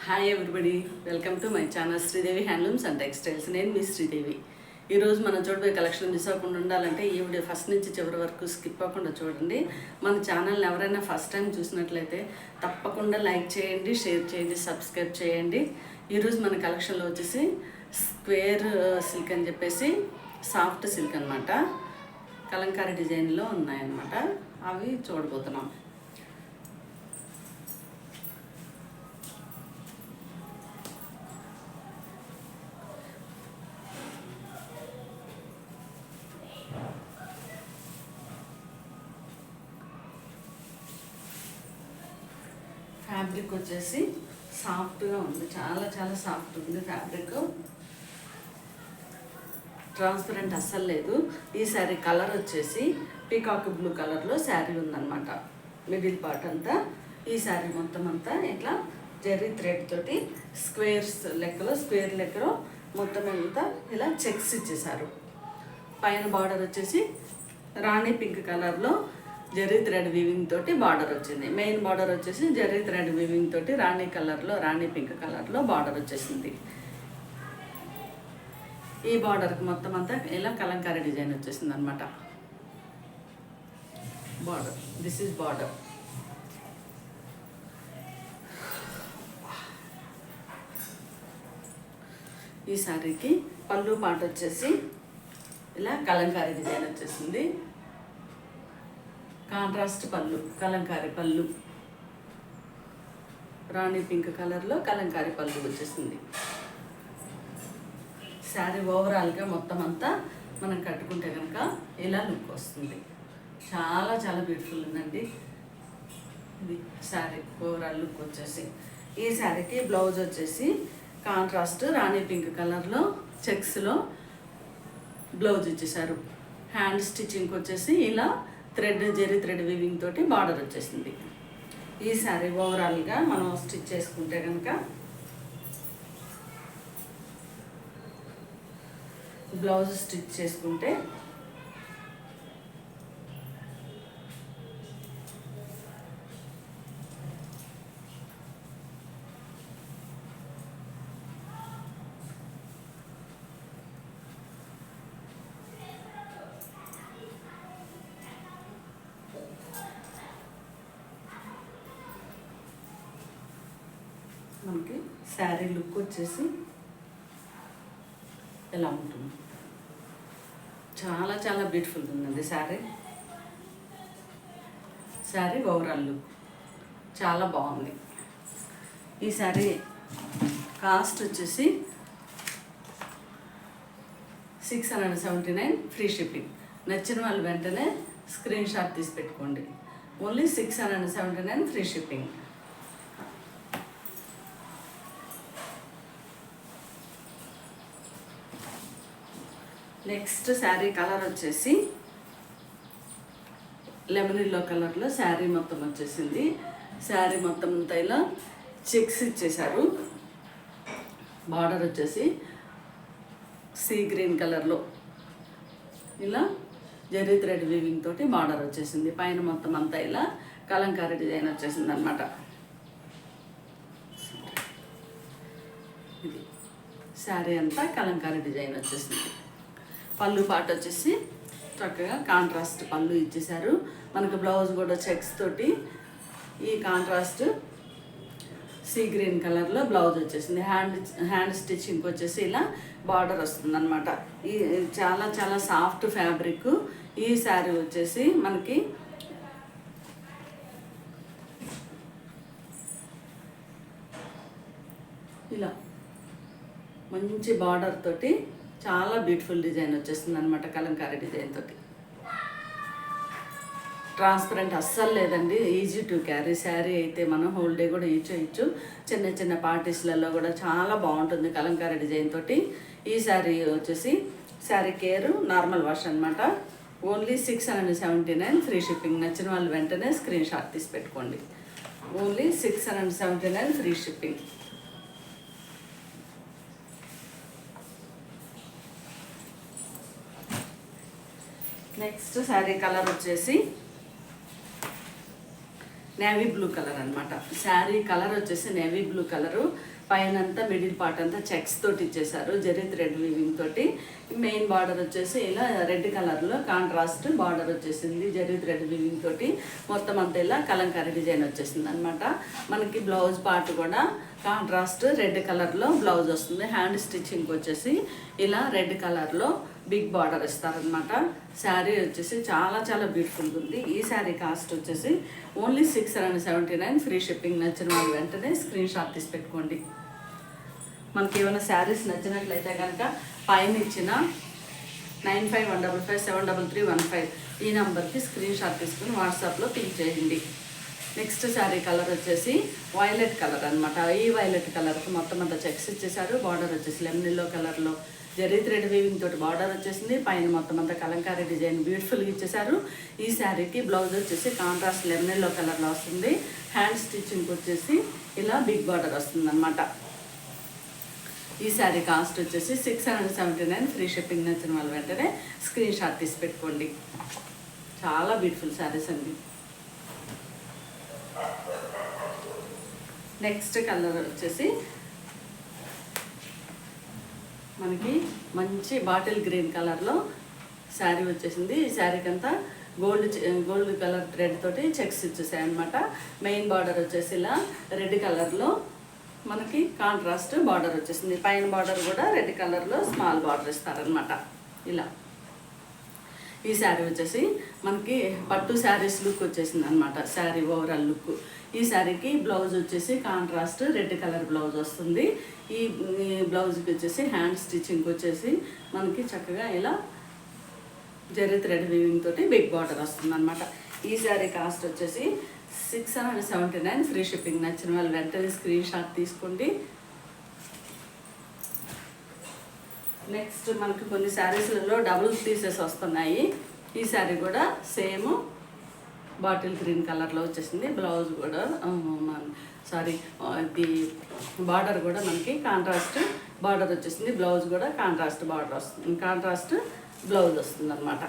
Hi everybody, welcome to my channel Sridevi handlooms and textiles. నేను మీ శ్రీదేవి. ఈరోజు మనం చూడబోయే కలెక్షన్ మిస్ అవ్వకుండా ఉండాలంటే ఈ వీడియో ఫస్ట్ నుంచి చివరి వరకు స్కిప్ అవ్వకుండా చూడండి. మన ఛానల్ని ఎవరైనా ఫస్ట్ టైం చూసినట్లయితే తప్పకుండా లైక్ చేయండి, షేర్ చేయండి, సబ్స్క్రైబ్ చేయండి. ఈరోజు మన కలెక్షన్లో వచ్చేసి స్క్వేర్ సిల్క్ అని చెప్పేసి సాఫ్ట్ సిల్క్ అనమాట, కలంకారీ డిజైన్లో ఉన్నాయన్నమాట. అవి చూడబోతున్నాం. ఫ్యాబ్రిక్ వచ్చేసి సాఫ్ట్గా ఉంది, చాలా చాలా సాఫ్ట్ ఉంది ఫ్యాబ్రిక్. ట్రాన్స్పరెంట్ అస్సలు లేదు. ఈ శారీ కలర్ వచ్చేసి పీకాక్ బ్లూ కలర్లో శారీ ఉందన్నమాట. మిడిల్ పార్ట్ అంతా ఈ శారీ మొత్తం అంతా ఇట్లా జెర్రీ థ్రెడ్ తోటి స్క్వేర్ లెక్కలో మొత్తం అంతా ఇలా చెక్స్ ఇచ్చేసారు. పైన బార్డర్ వచ్చేసి రాణి పింక్ కలర్లో జెర్రీ థ్రెడ్ వీవింగ్ తోటి బార్డర్ వచ్చింది. మెయిన్ బార్డర్ వచ్చేసి జెర్రీ థ్రెడ్ వీవింగ్ తోటి రాణి పింక్ కలర్లో బార్డర్ వచ్చేసింది. ఈ బార్డర్కి మొత్తం అంతా ఇలా కలంకారీ డిజైన్ వచ్చేసింది అనమాట. Border, this is border. ఈ శారీకి పళ్ళు పాట వచ్చేసి ఇలా కలంకారీ డిజైన్ వచ్చేసింది. కాంట్రాస్ట్ పళ్ళు, కలంకారీ పళ్ళు, రాణి పింక్ కలర్లో కలంకారీ పళ్ళు వచ్చేసింది. శారీ ఓవరాల్గా మొత్తం అంతా మనం కట్టుకుంటే కనుక ఇలా లుక్ వస్తుంది. చాలా చాలా బ్యూటిఫుల్ ఉందండి ఇది శారీ ఓవరాల్ లుక్ వచ్చేసి. ఈ శారీకి బ్లౌజ్ వచ్చేసి కాంట్రాస్ట్ రాణి పింక్ కలర్లో చెక్స్లో బ్లౌజ్ ఇచ్చేసారు. హ్యాండ్ స్టిచ్చింగ్కి వచ్చేసి ఇలా జెర్రీ థ్రెడ్ వీవింగ్ తోటి బార్డర్ వచ్చేసింది. ఈ శారీ ఓవరాల్గా మనం స్టిచ్ చేసుకుంటే కనుక బ్లౌజ్ స్టిచ్ చేసుకుంటే మనకి శారీ లుక్ వచ్చేసి ఎలా ఉంటుంది, చాలా చాలా బ్యూటిఫుల్ ఉందండి శారీ ఓవరాల్ లుక్ చాలా బాగుంది. ఈ శారీ కాస్ట్ వచ్చేసి 679 ఫ్రీ షిప్పింగ్. నచ్చిన వాళ్ళు వెంటనే స్క్రీన్ షాట్ తీసి పెట్టుకోండి. Only 679 free shipping. Next sari colour వచ్చేసి లెమన్ ఎల్లో కలర్లో శారీ మొత్తం వచ్చేసింది. శారీ మొత్తం అంతా ఇలా చెక్స్ ఇచ్చేసారు. బార్డర్ వచ్చేసి సీ గ్రీన్ కలర్లో ఇలా జెర్రీ థ్రెడ్ వీవింగ్ తోటి బార్డర్ వచ్చేసింది. పైన మొత్తం అంతా ఇలా కలంకారీ డిజైన్ వచ్చేసింది అనమాట. ఇది శారీ అంతా కలంకారీ డిజైన్ వచ్చేసింది. పళ్ళు పాట వచ్చేసి చక్కగా కాంట్రాస్ట్ పళ్ళు ఇచ్చేసారు. మనకు బ్లౌజ్ కూడా చెక్స్ తోటి ఈ కాంట్రాస్ట్ సీ గ్రీన్ కలర్లో బ్లౌజ్ వచ్చేసింది. హ్యాండ్ స్టిచ్చింగ్కి వచ్చేసి ఇలా బార్డర్ వస్తుంది అనమాట. ఈ చాలా చాలా సాఫ్ట్ ఫ్యాబ్రిక్. ఈ శారీ వచ్చేసి మనకి ఇలా మంచి బార్డర్ తోటి చాలా బ్యూటిఫుల్ డిజైన్ వచ్చేస్తుంది అనమాట, కలంకారీ డిజైన్ తోటి. ట్రాన్స్పరెంట్ అస్సలు లేదండి, ఈజీ టు క్యారీ శారీ అయితే మనం హోల్ డే కూడా ఇచ్చు. చిన్న చిన్న పార్టీస్లలో కూడా చాలా బాగుంటుంది కలంకారీ డిజైన్ తోటి. ఈ శారీ వచ్చేసి శారీ కేర్ నార్మల్ వాష్ అనమాట. Only 679 free shipping. నచ్చిన వాళ్ళు వెంటనే స్క్రీన్ షాట్ తీసి పెట్టుకోండి. Only 679 free shipping. Next sari colour వచ్చేసి నేవీ బ్లూ కలర్ అనమాట. శారీ కలర్ వచ్చేసి నేవీ బ్లూ కలరు. పైన అంతా మిడిల్ పార్ట్ అంతా చెక్స్ తోటి ఇచ్చేసారు, జరీ థ్రెడ్ వీవింగ్ తోటి. మెయిన్ బార్డర్ వచ్చేసి ఇలా రెడ్ కలర్లో కాంట్రాస్ట్ బార్డర్ వచ్చేసింది, జరీ థ్రెడ్ వీవింగ్ తోటి. మొత్తం అంతా ఇలా కలంకారీ డిజైన్ వచ్చేసింది అనమాట. మనకి బ్లౌజ్ పార్ట్ కూడా కాంట్రాస్ట్ రెడ్ కలర్లో బ్లౌజ్ వస్తుంది. హ్యాండ్ స్టిచ్చింగ్ వచ్చేసి ఇలా రెడ్ కలర్లో బిగ్ బార్డర్ ఇస్తారనమాట. శారీ వచ్చేసి చాలా చాలా బ్యూటిఫుల్గా ఉంది. ఈ శారీ కాస్ట్ వచ్చేసి ఓన్లీ 679, ఫ్రీ షిప్పింగ్. నచ్చిన వాళ్ళు వెంటనే స్క్రీన్ షాట్ తీసి పెట్టుకోండి. మనకి ఏమైనా శారీస్ నచ్చినట్లయితే కనుక పైన ఇచ్చిన 9515573315 ఈ నెంబర్కి స్క్రీన్ షాట్ తీసుకుని వాట్సాప్లో పింక్ చేయండి. నెక్స్ట్ శారీ కలర్ వచ్చేసి వైలెట్ కలర్ అనమాట. ఈ వైలెట్ కలర్కి మొత్తం అంతా చెక్స్ ఇచ్చేసారు. బార్డర్ వచ్చేసి లెమన్ ఎల్లో కలర్లో జరీ థ్రెడ్ వీవింగ్ తోటి బార్డర్ వచ్చేసింది. పైన మొత్తం అంతా కలంకారీ డిజైన్ బ్యూటిఫుల్గా ఇచ్చేసారు. ఈ శారీకి బ్లౌజ్ వచ్చేసి కాంట్రాస్ట్ లెమన్ ఎల్లో కలర్లో వస్తుంది. హ్యాండ్ స్టిచ్చింగ్ వచ్చేసి ఇలా బిగ్ బార్డర్ వస్తుంది అనమాట. ఈ శారీ కాస్ట్ వచ్చేసి 679, ఫ్రీ షిప్పింగ్. నచ్చిన వాళ్ళు వెంటనే స్క్రీన్ షాట్ తీసి పెట్టుకోండి. చాలా బ్యూటిఫుల్ శారీస్ అండి. నెక్స్ట్ కలర్ వచ్చేసి మనకి మంచి బాటిల్ గ్రీన్ కలర్లో శారీ వచ్చేసింది. ఈ శారీకి అంతా గోల్డ్ కలర్ థ్రెడ్ తోటి చెక్స్ ఇచ్చేసాయి అనమాట. మెయిన్ బార్డర్ వచ్చేసి ఇలా రెడ్ కలర్లో మనకి కాంట్రాస్ట్ బార్డర్ వచ్చేసింది. పైన బార్డర్ కూడా రెడ్ కలర్లో స్మాల్ బార్డర్ ఇస్తారనమాట. ఇలా ఈ శారీ వచ్చేసి మనకి పట్టు శారీస్ లుక్ వచ్చేసింది అనమాట. Sari overall look. ఈ శారీకి బ్లౌజ్ వచ్చేసి కాంట్రాస్ట్ రెడ్ కలర్ బ్లౌజ్ వస్తుంది. ఈ బ్లౌజ్కి వచ్చేసి హ్యాండ్ స్టిచ్చింగ్ వచ్చేసి మనకి చక్కగా ఇలా జరీ థ్రెడ్ వీవింగ్ తోటి బిగ్ బార్డర్ వస్తుంది అనమాట. ఈ శారీ కాస్ట్ వచ్చేసి 679, ఫ్రీ షిప్పింగ్. నచ్చిన వాళ్ళు వెంటనే స్క్రీన్ షాట్ తీసుకోండి. నెక్స్ట్ మనకి కొన్ని శారీస్లలో డబుల్ పీసెస్ వస్తున్నాయి. ఈ శారీ కూడా సేమ్ బాటిల్ గ్రీన్ కలర్లో వచ్చేసింది. బ్లౌజ్ కూడా ఇది బార్డర్ కూడా మనకి కాంట్రాస్ట్ బార్డర్ వచ్చేసింది. బ్లౌజ్ కూడా కాంట్రాస్ట్ బార్డర్ వస్తుంది, కాంట్రాస్ట్ బ్లౌజ్ వస్తుంది అనమాట.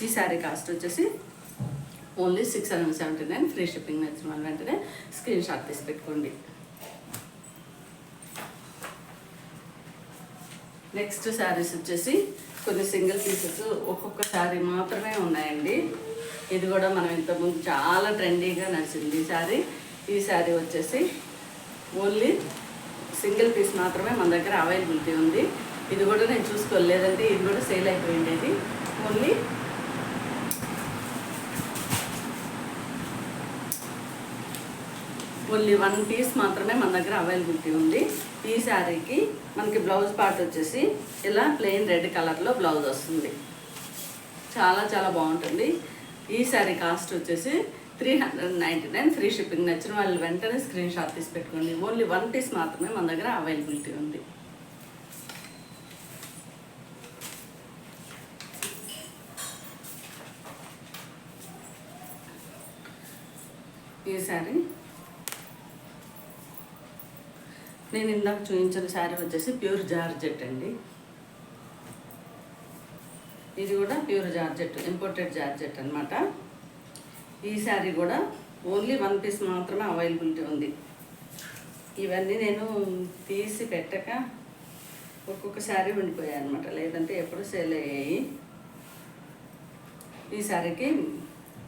ఈ శారీ కాస్ట్ వచ్చేసి ఓన్లీ 679, ఫ్రీ షిప్పింగ్. నచ్చిన వాళ్ళు వెంటనే స్క్రీన్ షాట్ తీసి పెట్టుకోండి. నెక్స్ట్ శారీస్ వచ్చేసి కొన్ని సింగిల్ పీసెస్ ఒక్కొక్క శారీ మాత్రమే ఉన్నాయండి. ఇది కూడా మనం ఇంతకుముందు చాలా ట్రెండీగా నడిచింది ఈ శారీ. ఈ శారీ వచ్చేసి ఓన్లీ సింగిల్ పీస్ మాత్రమే మన దగ్గర అవైలబిలిటీ ఉంది. ఇది కూడా నేను చూసుకోలేదంటే ఇది కూడా సేల్ అయిపోయిండేది. ఓన్లీ 1 పీస్ మాత్రమే మన దగ్గర అవైలబిలిటీ ఉంది. ఈ శారీకి మనకి బ్లౌజ్ పార్ట్ వచ్చేసి ఇలా ప్లెయిన్ రెడ్ కలర్లో బ్లౌజ్ వస్తుంది. చాలా చాలా బాగుంటుంది. ఈ శారీ కాస్ట్ వచ్చేసి 399, ఫ్రీ షిప్పింగ్. నచ్చిన వాళ్ళు వెంటనే స్క్రీన్ షాట్ తీసి పెట్టుకోండి. ఓన్లీ 1 పీస్ మాత్రమే మన దగ్గర అవైలబిలిటీ ఉంది. ఈ శారీ నేను ఇందాక చూపించిన శారీ వచ్చేసి ప్యూర్ జార్జెట్ అండి. ఇది కూడా ప్యూర్ జార్జెట్, ఇంపోర్టెడ్ జార్జెట్ అనమాట. ఈ శారీ కూడా ఓన్లీ 1 పీస్ మాత్రమే అవైలబిలిటీ ఉంది. ఇవన్నీ నేను తీసి పెట్టక ఒక్కొక్క శారీ ఉండిపోయాయి అనమాట, లేదంటే ఎప్పుడు సేల్ అయ్యాయి. ఈ శారీకి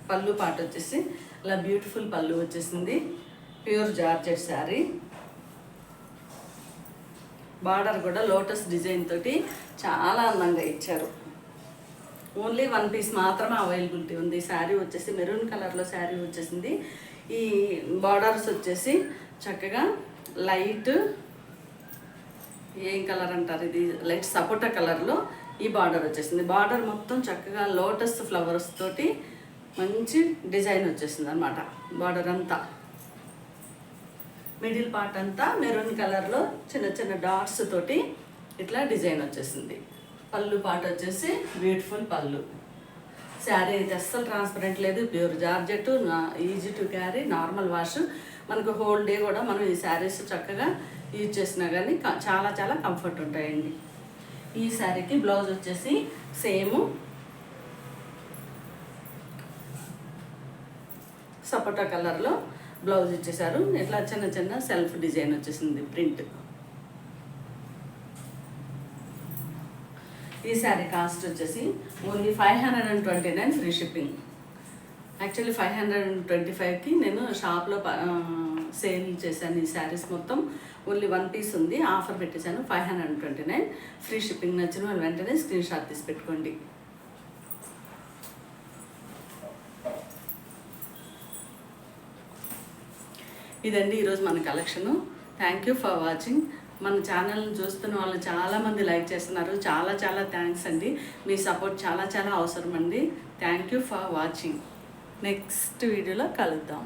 పళ్ళు పాట వచ్చేసి అలా బ్యూటిఫుల్ పళ్ళు వచ్చేసింది. Pure georgette sari. బార్డర్ కూడా లోటస్ డిజైన్ తోటి చాలా అందంగా ఇచ్చారు. ఓన్లీ 1 పీస్ మాత్రమే అవైలబిలిటీ ఉంది. శారీ వచ్చేసి మెరూన్ కలర్లో శారీ వచ్చేసింది. ఈ బార్డర్స్ వచ్చేసి చక్కగా లైట్ ఏం కలర్ అంటారు, ఇది లైట్ సపోటా కలర్లో ఈ బార్డర్ వచ్చేసింది. బార్డర్ మొత్తం చక్కగా లోటస్ ఫ్లవర్స్ తోటి మంచి డిజైన్ వచ్చేసింది అనమాట. బార్డర్ అంతా మిడిల్ పార్ట్ అంతా మెరూన్ కలర్లో చిన్న చిన్న డాట్స్ తోటి ఇట్లా డిజైన్ వచ్చేసింది. పళ్ళు పార్ట్ వచ్చేసి బ్యూటిఫుల్ పళ్ళు. శారీ అయితే అస్సలు ట్రాన్స్పరెంట్ లేదు, pure georgette, easy to carry, normal wash. మనకు హోల్ డే కూడా మనం ఈ శారీస్ చక్కగా యూజ్ చేసినా కానీ చాలా చాలా కంఫర్ట్ ఉంటాయండి. ఈ శారీకి బ్లౌజ్ వచ్చేసి సేమ్ సపోటా కలర్లో బ్లౌజ్ ఇచ్చేసారు. ఇట్లా చిన్న చిన్న సెల్ఫ్ డిజైన్ వచ్చేసింది ప్రింట్. ఈ శారీ కాస్ట్ వచ్చేసి ఓన్లీ 529 ఫ్రీ షిప్పింగ్. యాక్చువల్లీ 525కి నేను షాప్లో సేల్ చేశాను. ఈ శారీస్ మొత్తం ఓన్లీ 1 పీస్ ఉంది, ఆఫర్ పెట్టేశాను. 529 ఫ్రీ షిప్పింగ్. నచ్చిన వాళ్ళు వెంటనే స్క్రీన్ షాట్ తీసి పెట్టుకోండి. ఇదండి ఈరోజు మన collection. Thank you for watching. మన ఛానల్ని చూస్తున్న వాళ్ళు చాలామంది లైక్ చేస్తున్నారు. చాలా చాలా థ్యాంక్స్ అండి. మీ సపోర్ట్ చాలా చాలా అవసరం అండి. Thank you for watching. Next వీడియోలో కలుద్దాం.